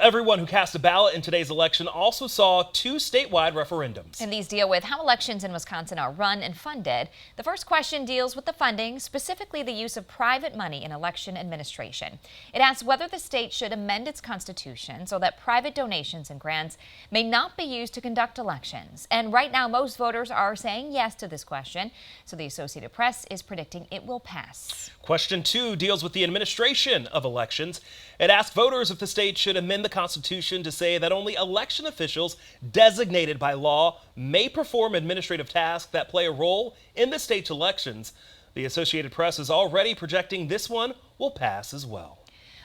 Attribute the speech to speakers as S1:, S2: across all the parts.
S1: Everyone who cast a ballot in today's election also saw two statewide referendums.
S2: And these deal with how elections in Wisconsin are run and funded. The first question deals with the funding, specifically the use of private money in election administration. It asks whether the state should amend its constitution so that private donations and grants may not be used to conduct elections. And right now, most voters are saying yes to this question, so the Associated Press is predicting it will pass.
S1: Question 2 deals with the administration of elections. It asks voters if the state should amend the Constitution to say that only election officials designated by law may perform administrative tasks that play a role in the state's elections. The Associated Press is already projecting this one will pass as well.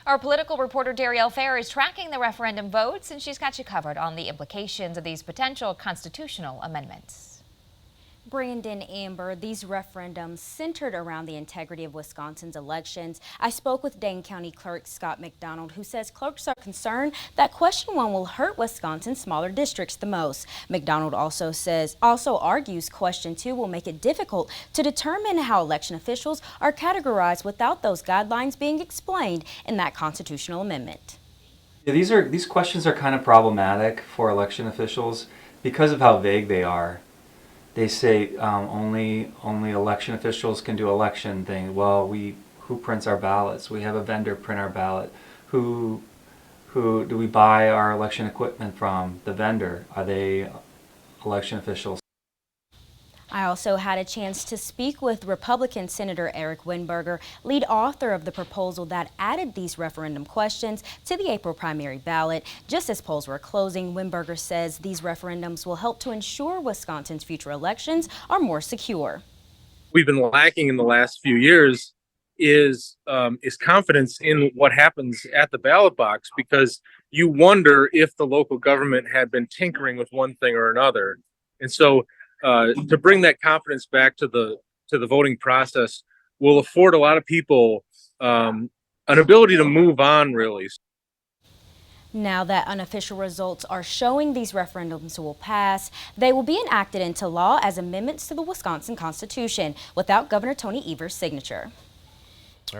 S2: Our political reporter Darielle Fair is tracking the referendum votes, and she's got you covered on the implications of these potential constitutional amendments.
S3: Brandon, Amber, these referendums centered around the integrity of Wisconsin's elections. I spoke with Dane County Clerk Scott McDonald, who says clerks are concerned that question 1 will hurt Wisconsin's smaller districts the most. McDonald also argues question 2 will make it difficult to determine how election officials are categorized without those guidelines being explained in that constitutional amendment.
S4: Yeah, these questions are kind of problematic for election officials because of how vague they are. They say only election officials can do election things. Well, who prints our ballots? We have a vendor print our ballot. Who do we buy our election equipment from? The vendor. Are they election officials?
S3: I also had a chance to speak with Republican Senator Eric Winberger, lead author of the proposal that added these referendum questions to the April primary ballot. Just as polls were closing, Winberger says these referendums will help to ensure Wisconsin's future elections are more secure.
S5: We've been lacking in the last few years is confidence in what happens at the ballot box, because you wonder if the local government had been tinkering with one thing or another. And so to bring that confidence back to the voting process will afford a lot of people an ability to move on, really.
S3: Now that unofficial results are showing these referendums will pass, they will be enacted into law as amendments to the Wisconsin Constitution without Governor Tony Evers' signature.